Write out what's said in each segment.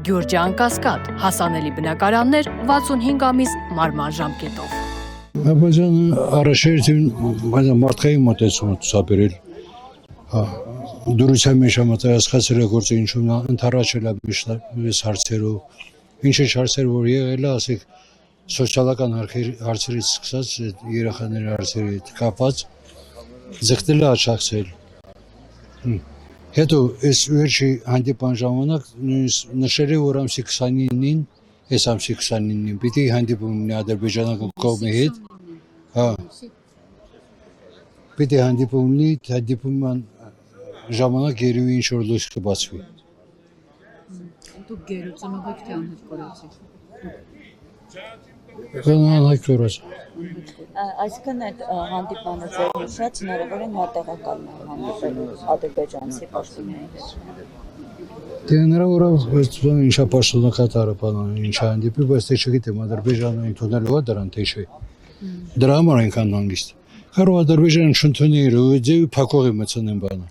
Գյուրջան Կասկադ, հասանելի բնակարաններ 65 ամիս մարման ժամկետով։ Աբազանը առաջերտին մարդկային մոտեցում ցուցաբերել։ Դուրսի մեջ համատարածքացել է գործը ինչու ընդառաջել է միշտ հարցերով։ Ինչ-ինչ հարցեր որ եղել է, ասեք սոցիալական հարցերից սկսած երեխաների հարցերի կապված ձգտել է աջակցել։ Հետո այս վերջի հանդիպան ժամանակ նշել է որ ամսի 29-ին, այս ամսի 29-ին պիտի հանդիպում լինի ադրբեջանական կողմի հետ։ Պիտի հանդիպում լինի, հանդիպման ժամանակ երևի ինչ որ լույս կբացվի։ Դուք գերուցնող եք թե անհետ կորացիք։ Անհետ կորած։ Այսինքն այդ հանդիպանը ձեր նշած հնարավոր է նատեղակալն է հանդիպել ադրբեջանցի պաշտոնյայի հետ։ Դե հնարավոր է ինչա պաշտոնակատարը բանան ինչա հանդիպի, բայց թե չգիտեմ ադրբեջանը ընդունելու է դրան թե չէ։ Դրա համար այնքան հանգիստ։ Կարող ադրբեջանը չընդունի իր ուղղակի փակողի մտցնեն բանը։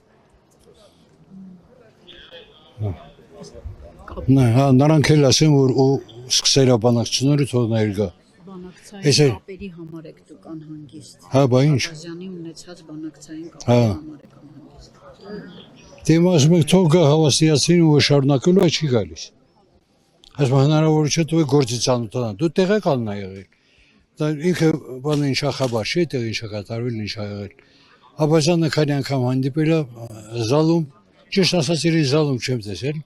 Նրանք էլ ասեն որ սկսել է բանակցությունները թողնել գա։ Բանակցային կապերի համար եք դուք անհանգիստ։ Հա, բա ինչ։ Աբազյանի ունեցած բանակցային կապերի համար եք անհանգիստ։ Դե ասում եք թող գա հավաստիացին ու շարունակելու է չի գալիս։ Ասում հնարավոր չէ դու գործի ցանոթանա։ Դու տեղեկալն ես եղել։ Դա ինքը բանը ինչա խաբար չէ, տեղ ինչա կատարվել, ինչա եղել։ Աբազյանը քանի անգամ հանդիպել է զալում, ճիշտ ասած իրեն զալում չեմ տեսել։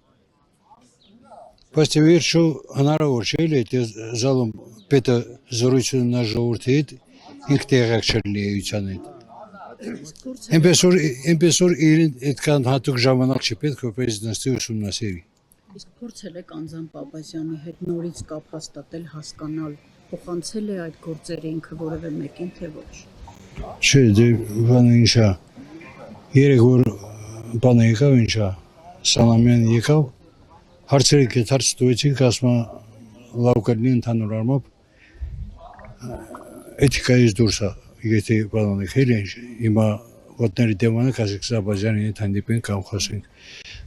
Բայց թե վերջո հնարավոր չէ էլի այդ զալում պետը զորությունն է ժողովրդի հետ ինքը տեղյակ չլինի էության հետ։ Այնպես որ իրեն այդքան հատուկ ժամանակ չպետք որպես նստի ուսումնասիրի։ Իսկ փորձել եք անձամբ Աբազյանի հետ նորից կապ հաստատել, հասկանալ, փոխանցել է այդ գործերը ինքը որևէ մեկին թե ոչ։ Չէ, դե բանը ինչա։ Երեք որ բանը եկավ ինչա, Սանամյան եկավ, հարցերը կետարց տուեցինք, ասում լավ կլինի ընդհանուր առմամբ էթիկայից դուրս է, եթե բանան եք հել ինչ, հիմա ոտների դեմանեք, ասեք Աբազյանի հետ հանդիպենք կամ խոսենք։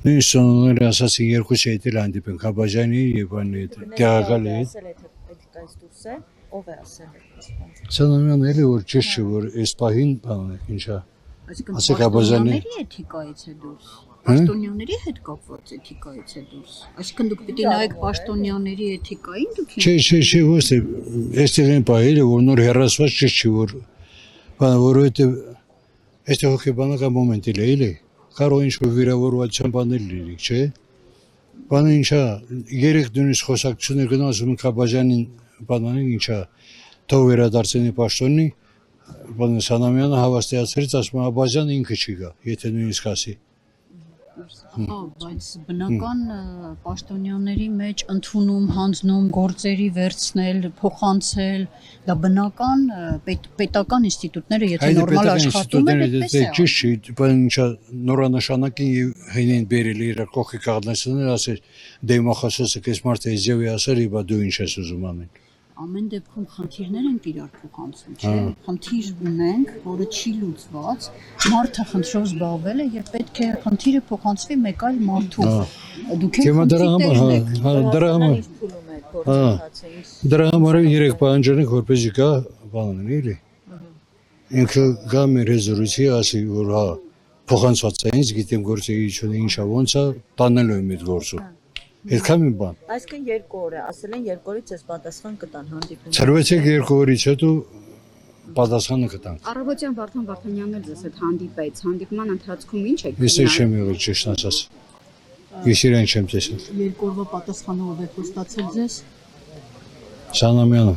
Նույնիսկ սոնոները ասացին երկուսի հետ էլ հանդիպենք, Աբազյանի և բանի հետ, տեղակալի հետ։ Էթիկայից դուրս է, ով է ասել։ Սանամյան էլի որ ճիշտ չէ, որ այս պահին բանան եք ինչա։ Ասեք Աբազյանի էթիկայից է դուրս։ Պաշտոնյաների հետ կապված էթիկայից է դուրս։ Այսինքն դուք պիտի նայեք պաշտոնյաների էթիկային դուք։ Չէ, ոչ թե այստեղ են պահել որ նոր հեռացված ճիշտ չի որ բանը որովհետև այստեղ հոգեբանական մոմենտ էլ է էլի։ Կարող ինչ որ վիրավորվածության բաներ լինի, չէ։ Բանը ինչա, երեք նույնիսկ խոսակցություններ գնացում ենք Աբազյանին բանանին ինչա, թող վերադարձնի պաշտոնի, բանը Սանամյանը հավաստիացրեց, ասում Աբազյանը ինքը չի գա, եթե նույնիսկ ասի։ Բայց բնական պաշտոնյաների մեջ ընդունում, հանձնում, գործերի վերցնել, փոխանցել, դա բնական պետական ինստիտուտները, եթե նորմալ աշխատում են, այդպես է։ Ճիշտ չի, բան ինչա նորանշանակին եւ հենին բերել իր կողքի կաղնեցնել, ասել դե մախասոսը քեզ մարդը իզեւի ասել, իբա դու ինչ ես ուզում անել։ Ամեն դեպքում խնդիրներ են իրար փոխանցում, չէ՞։ Խնդիր ունենք, որը չի լուծված, մարդը խնդրով զբաղվել է եւ պետք է խնդիրը փոխանցվի մեկ այլ մարդու։ Դուք եք դրա համար երեք պահանջել ենք որպեսզի գա բանն էլի։ Ինքը գա մեր հեզորույցի ասի որ հա փոխանցված է ինձ գիտեմ գործի ինչա ոնց է տանելու եմ այդ գործը։ Այդքան մի բան։ Այսինքն 2 օր է, ասել են 2 օրից ես պատասխան կտան հանդիպում։ Ցրվեցեք 2 օրից հետո պատասխանը կտանք։ Առավոտյան Վարդան Վարդանյանն էլ ձեզ հետ հանդիպեց, հանդիպման ընթացքում ինչ եք։ Ես չեմ եղել ճիշտ ասած։ Ես իրեն չեմ տեսել։ 2 օրվա պատասխանը ով է խոստացել ձեզ։ Սանամյանը։